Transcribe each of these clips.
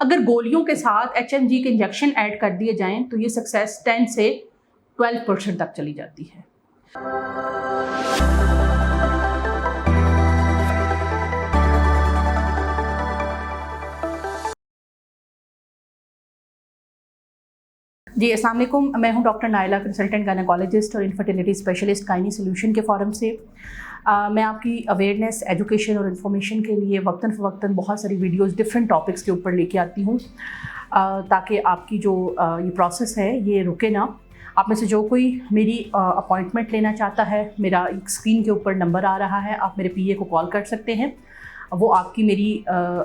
अगर गोलियों के साथ HMG के इंजेक्शन ऐड कर दिए जाएं तो ये सक्सेस 10 से 12% तक चली जाती है। जी, अस्सलाम वालेकुम। मैं हूं डॉक्टर नाइला, कंसल्टेंट गायनेकोलॉजिस्ट और इनफर्टिलिटी स्पेशलिस्ट गायनी सॉल्यूशन के फोरम से। मैं आपकी अवेयरनेस, एजुकेशन और इन्फॉर्मेशन के लिए वक्तन फ़वक्तन बहुत सारी वीडियोस डिफरेंट टॉपिक्स के ऊपर लेके आती हूँ, ताकि आपकी जो ये प्रोसेस है ये रुके ना। आप में से जो कोई मेरी अपॉइंटमेंट लेना चाहता है, मेरा एक स्क्रीन के ऊपर नंबर आ रहा है, आप मेरे PA को कॉल कर सकते हैं। वो आपकी मेरी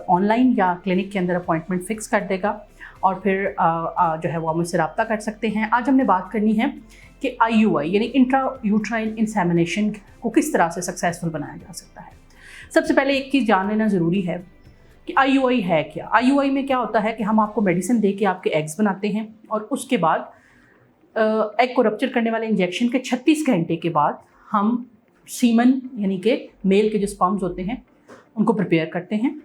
ऑनलाइन या क्लिनिक के अंदर अपॉइंटमेंट फ़िक्स कर देगा और फिर जो है वो आप मुझसे रब्ता कर सकते हैं। आज हमने बात करनी है कि IUI यानी इंट्रा यूट्राइन इंसेमिनेशन को किस तरह से सक्सेसफुल बनाया जा सकता है। सबसे पहले एक चीज़ जान लेना ज़रूरी है कि IUI है क्या। IUI में क्या होता है कि हम आपको मेडिसिन दे के आपके एग्स बनाते हैं और उसके बाद एग को रप्चर करने वाले इंजेक्शन के 36 घंटे के बाद हम सीमन यानी कि मेल के जो स्पर्म्स होते हैं उनको प्रिपेयर करते हैं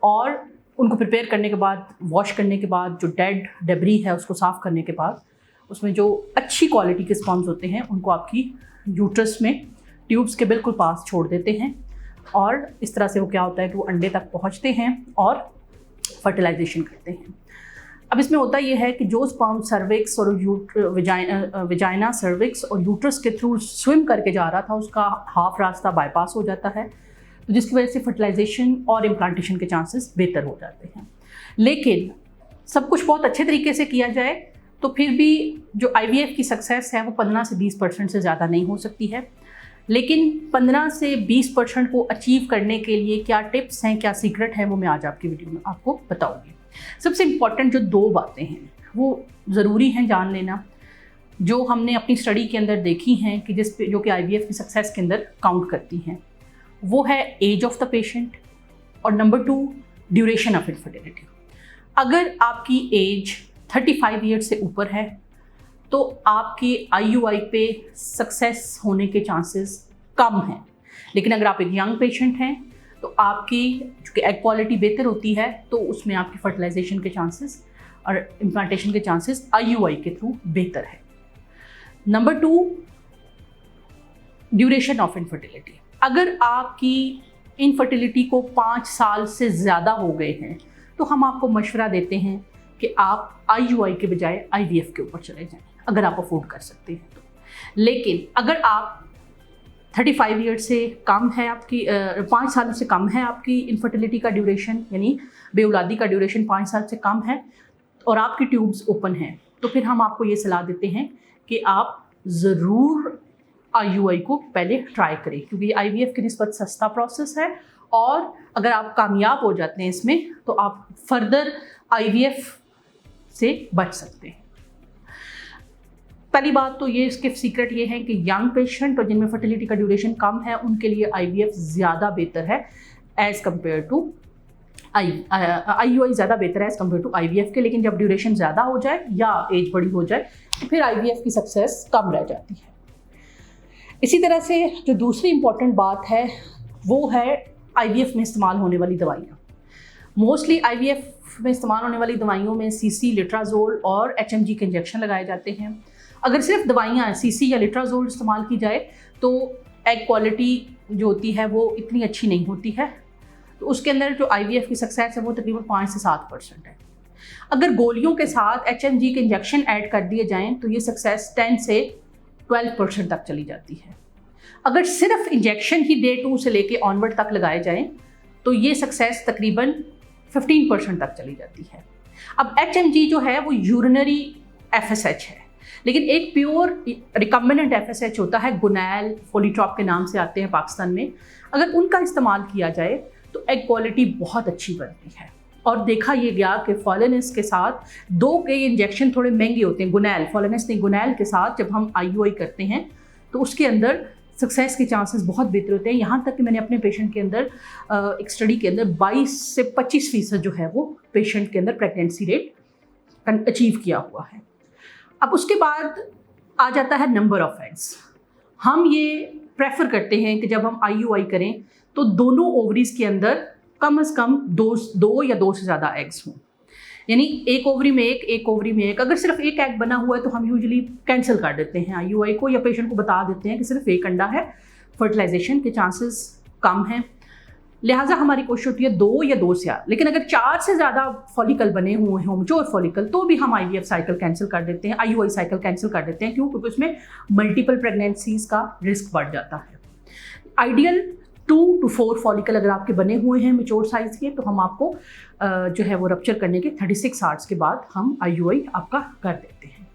और उनको प्रिपेयर करने के बाद, वॉश करने के बाद, जो डेड डेब्री है उसको साफ़ करने के बाद उसमें जो अच्छी क्वालिटी के स्पर्म्स होते हैं उनको आपकी यूट्रस में ट्यूब्स के बिल्कुल पास छोड़ देते हैं और इस तरह से वो क्या होता है कि वो अंडे तक पहुंचते हैं और फर्टिलाइजेशन करते हैं। अब इसमें होता ये है कि जो स्पर्म सर्विक्स और विजाइना सर्विक्स और यूट्रस के थ्रू स्विम करके जा रहा था उसका हाफ रास्ता बाईपास हो जाता है, तो जिसकी वजह से फर्टिलाइजेशन और इम्प्लांटेशन के चांसेस बेहतर हो जाते हैं। लेकिन सब कुछ बहुत अच्छे तरीके से किया जाए तो फिर भी जो IVF की सक्सेस है वो 15 से 20% से ज़्यादा नहीं हो सकती है। लेकिन 15 से 20% को अचीव करने के लिए क्या टिप्स हैं, क्या सीक्रेट है, वो मैं आज आपकी वीडियो में आपको बताऊँगी। सबसे इम्पॉर्टेंट जो 2 बातें हैं वो ज़रूरी हैं जान लेना, जो हमने अपनी स्टडी के अंदर देखी हैं कि जो कि IVF की सक्सेस के अंदर काउंट करती हैं। वो है एज ऑफ द पेशेंट और नंबर 2 ड्यूरेशन ऑफ इनफर्टिलिटी। अगर आपकी एज 35 ईयर्स से ऊपर है तो आपकी IUI पे सक्सेस होने के चांसेस कम हैं। लेकिन अगर आप एक यंग पेशेंट हैं तो आपकी चूँकि एग क्वालिटी बेहतर होती है तो उसमें आपकी फर्टिलाइजेशन के चांसेस और इम्प्लांटेशन के चांसेस IUI के थ्रू बेहतर है। Number 2 duration of infertility. अगर आपकी इनफर्टिलिटी को 5 साल से ज़्यादा हो गए हैं तो हम आपको मशवरा देते हैं कि आप IUI के बजाय IVF के ऊपर चले जाएं, अगर आप अफोर्ड कर सकते हैं तो। लेकिन अगर आप 35 ईयर्स से कम है आपकी 5 साल से कम है आपकी इनफर्टिलिटी का ड्यूरेशन यानी बेऔलादी का ड्यूरेशन 5 साल से कम है और आपकी ट्यूब्स ओपन हैं, तो फिर हम आपको ये सलाह देते हैं कि आप ज़रूर IUI को पहले ट्राई करें, क्योंकि IVF की निस्बत सस्ता प्रोसेस है और अगर आप कामयाब हो जाते हैं इसमें तो आप फर्दर IVF से बच सकते हैं। पहली बात तो ये इसके सीक्रेट ये है कि यंग पेशेंट और जिनमें फर्टिलिटी का ड्यूरेशन कम है उनके लिए IVF ज़्यादा बेहतर है एज़ कम्पेयर टू IUI ज़्यादा बेहतर है एज़ कम्पेयर टू IVF के। लेकिन जब ड्यूरेशन ज़्यादा हो जाए या एज बड़ी हो जाए तो फिर IVF की सक्सेस कम रह जाती है। इसी तरह से जो दूसरी इम्पॉर्टेंट बात है वो है IVF में इस्तेमाल होने वाली दवाइयाँ। मोस्टली IVF में इस्तेमाल होने वाली दवाइयों में CC, लिट्राजोल और HMG के इंजेक्शन लगाए जाते हैं। अगर सिर्फ दवाइयाँ CC या लिट्राजोल इस्तेमाल की जाए तो एग क्वालिटी जो होती है वो इतनी अच्छी नहीं होती है, तो उसके अंदर जो IVF की सक्सेस है वो तकरीबन 5 से 7% है। अगर गोलियों के साथ HMG के इंजेक्शन ऐड कर दिए जाएँ तो ये सक्सेस 10 से 12% तक चली जाती है। अगर सिर्फ इंजेक्शन ही डे 2 से लेके ऑनवर्ड तक लगाए जाएं तो ये सक्सेस तकरीबन 15% तक चली जाती है। अब HMG जो है वो यूरिनरी FSH है, लेकिन एक प्योर रिकम्बिनेंट FSH होता है, गुनैल, फोलिट्रॉप के नाम से आते हैं पाकिस्तान में। अगर उनका इस्तेमाल किया जाए तो एग क्वालिटी बहुत अच्छी बनती है और देखा ये गया कि फॉलोनेस के साथ 2 के इंजेक्शन थोड़े महंगे होते हैं। गुनैल, फॉलोनेस नहीं, गुनैल के साथ जब हम IUI करते हैं तो उसके अंदर सक्सेस के चांसेस बहुत बेहतर होते हैं। यहाँ तक कि मैंने अपने पेशेंट के अंदर एक स्टडी के अंदर 22 से 25% जो है वो पेशेंट के अंदर प्रेगनेंसी रेट अचीव किया हुआ है। अब उसके बाद आ जाता है नंबर ऑफ एग्स। हम ये प्रेफर करते हैं कि जब हम IUI करें तो दोनों ओवरीज के अंदर कम से कम 2 या 2 से ज़्यादा एग्स हों। यानी एक ओवरी में एक ओवरी में एक, अगर सिर्फ एक एग बना हुआ है तो हम यूजुअली कैंसिल कर देते हैं IUI को, या पेशेंट को बता देते हैं कि सिर्फ एक अंडा है, फर्टिलाइजेशन के चांसेस कम हैं। लिहाजा हमारी कोशिश होती है 2 या 2 से 8, लेकिन अगर 4 से ज़्यादा फॉलिकल बने हुए हों, मैच्योर फॉलिकल, तो भी हम IVF साइकिल कैंसिल कर देते हैं, IUI साइकिल कैंसिल कर देते हैं। क्यों? क्योंकि उसमें मल्टीपल प्रेगनेंसीज का रिस्क बढ़ जाता है। आइडियल 2 to 4 फॉलिकल अगर आपके बने हुए हैं मैच्योर साइज के, तो हम आपको जो है वो रप्चर करने के 36 आवर्स के बाद हम IUI आपका कर देते हैं।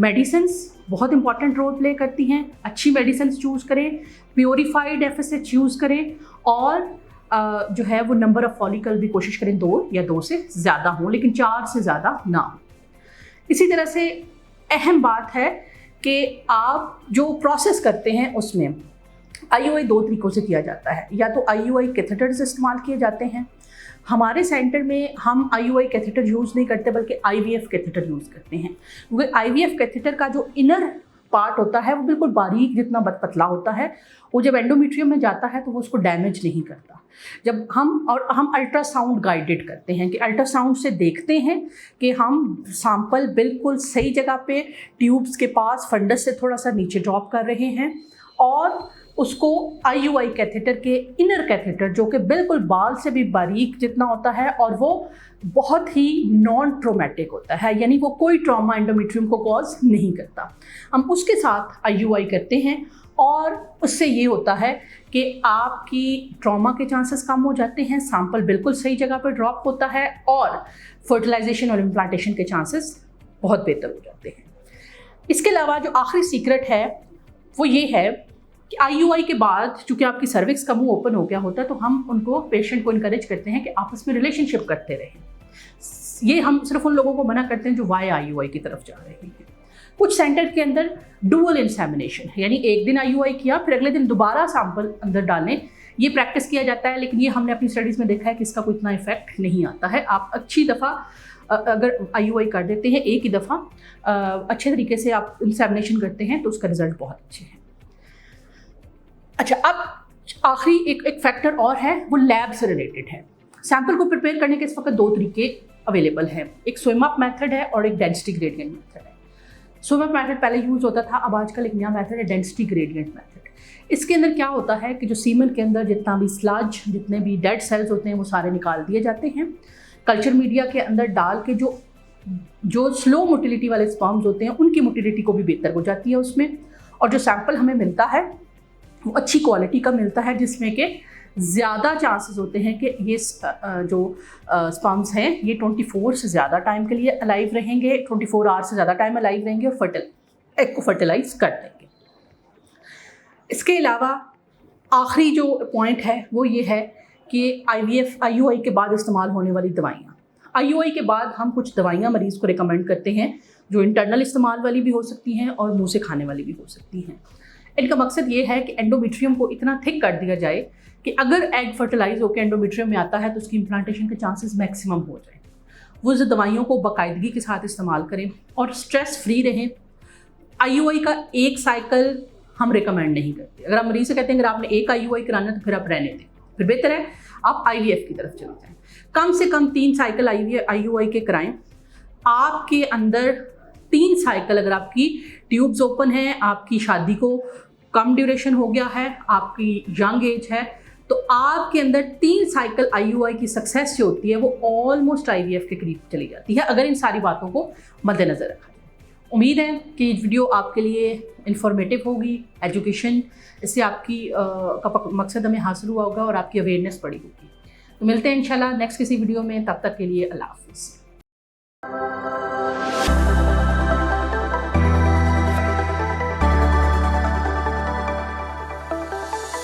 मेडिसिन्स बहुत इंपॉर्टेंट रोल प्ले करती हैं। अच्छी मेडिसिन्स चूज़ करें, प्योरीफाइड FSH यूज़ करें, और जो है वो नंबर ऑफ फॉलिकल भी कोशिश करें 2 या 2 से ज़्यादा हों, लेकिन 4 से ज़्यादा ना हो। इसी तरह से अहम बात है कि आप जो प्रोसेस करते हैं उसमें IUI 2 तरीक़ों से किया जाता है। या तो IUI कैथेटर्स इस्तेमाल किए जाते हैं। हमारे सेंटर में हम IUI कैथेटर यूज़ नहीं करते, बल्कि IVF कैथेटर यूज़ करते हैं, क्योंकि IVF कैथेटर का जो इनर पार्ट होता है वो बिल्कुल बारीक जितना पतला होता है। वो जब एंडोमेट्रियम में जाता है तो वो उसको डैमेज नहीं करता। जब हम अल्ट्रासाउंड गाइडेड करते हैं कि अल्ट्रासाउंड से देखते हैं कि हम सैंपल बिल्कुल सही जगह पे ट्यूब्स के पास फंडस से थोड़ा सा नीचे ड्रॉप कर रहे हैं, और उसको IUI कैथेटर के इनर कैथेटर, जो कि बिल्कुल बाल से भी बारीक जितना होता है और वो बहुत ही नॉन ट्रोमेटिक होता है, यानी वो कोई ट्रॉमा एंडोमेट्रियम को कॉज नहीं करता, हम उसके साथ IUI करते हैं। और उससे ये होता है कि आपकी ट्रॉमा के चांसेस कम हो जाते हैं, सैंपल बिल्कुल सही जगह पर ड्रॉप होता है, और फर्टिलाइजेशन और इम्प्लांटेशन के चांसेस बहुत बेहतर हो जाते हैं। इसके अलावा जो आखिरी सीक्रेट है वो ये है कि IUI के बाद चूँकि आपकी सर्विक्स का मुंह ओपन हो गया होता है, तो हम उनको, पेशेंट को इनकरेज करते हैं कि आपस में रिलेशनशिप करते रहें। ये हम सिर्फ उन लोगों को मना करते हैं जो वाया IUI की तरफ जा रहे हैं। कुछ सेंटर के अंदर डुअल इंसेमिनेशन, यानी एक दिन IUI किया फिर अगले दिन दोबारा सैंपल अंदर डालें, ये प्रैक्टिस किया जाता है, लेकिन ये हमने अपनी स्टडीज़ में देखा है कि इसका कोई इतना इफेक्ट नहीं आता है। आप अच्छी दफ़ा अगर IUI कर देते हैं एक ही दफ़ा, अच्छे तरीके से आप इंसेमिनेशन करते हैं, तो उसका रिजल्ट बहुत अच्छे हैं। अच्छा, अब आखिरी एक फैक्टर और है, वो लैब से रिलेटेड है। सैंपल को प्रिपेयर करने के इस वक्त 2 तरीके अवेलेबल हैं, एक स्विम अप मेथड है और एक डेंसिटी ग्रेडियंट मेथड है। स्विम अप मेथड पहले यूज़ होता था, अब आजकल एक नया मेथड है डेंसिटी ग्रेडियंट मेथड। इसके अंदर क्या होता है कि जो सीमन के अंदर जितना भी स्लज, जितने भी डेड सेल्स होते हैं, वो सारे निकाल दिए जाते हैं। कल्चर मीडिया के अंदर डाल के जो स्लो मोटिलिटी वाले स्पर्म्स होते हैं, उनकी मोटिलिटी को भी बेहतर हो जाती है उसमें, और जो सैंपल हमें मिलता है वो अच्छी क्वालिटी का मिलता है, जिसमें कि ज़्यादा चांसेस होते हैं कि ये जो स्पर्म्स हैं ये 24 से ज़्यादा टाइम के लिए अलाइव रहेंगे, 24 आवर्स से ज़्यादा टाइम अलाइव रहेंगे और एग को फर्टिलाइज कर देंगे। इसके अलावा आखिरी जो पॉइंट है वो ये है कि IUI के बाद इस्तेमाल होने वाली दवाइयाँ। IUI के बाद हम कुछ दवाइयाँ मरीज़ को रिकमेंड करते हैं, जो इंटरनल इस्तेमाल वाली भी हो सकती हैं और मुँह से खाने वाली भी हो सकती हैं। इनका मकसद ये है कि एंडोमेट्रियम को इतना थिक कर दिया जाए कि अगर एग फर्टिलाइज होकर एंडोमेट्रियम में आता है तो उसकी इम्प्लांटेशन के चांसेस मैक्सिमम हो जाए। वो इस दवाइयों को बाकायदगी के साथ इस्तेमाल करें और स्ट्रेस फ्री रहें। IUI का एक साइकिल हम रिकमेंड नहीं करते। अगर आप मरीज से कहते हैं अगर आपने एक IUI कराना है तो फिर आप रहने दें, फिर बेहतर है आप IVF की तरफ चले जाएँ। कम से कम 3 साइकिल IUI के कराएं। आपके अंदर 3 साइकिल, अगर आपकी ट्यूब्स ओपन हैं, आपकी शादी को कम ड्यूरेशन हो गया है, आपकी यंग एज है, तो आपके अंदर 3 साइकिल IUI की सक्सेस जो होती है वो ऑलमोस्ट IVF के करीब चली जाती है, अगर इन सारी बातों को मद्देनज़र रखा जाए। उम्मीद है कि ये वीडियो आपके लिए इंफॉर्मेटिव होगी, एजुकेशन, इससे आपकी का मकसद हमें हासिल हुआ होगा और आपकी अवेयरनेस बढ़ी होगी। तो मिलते हैं इंशाल्लाह नेक्स्ट किसी वीडियो में, तब तक के लिए अल्लाह हाफ़िज़।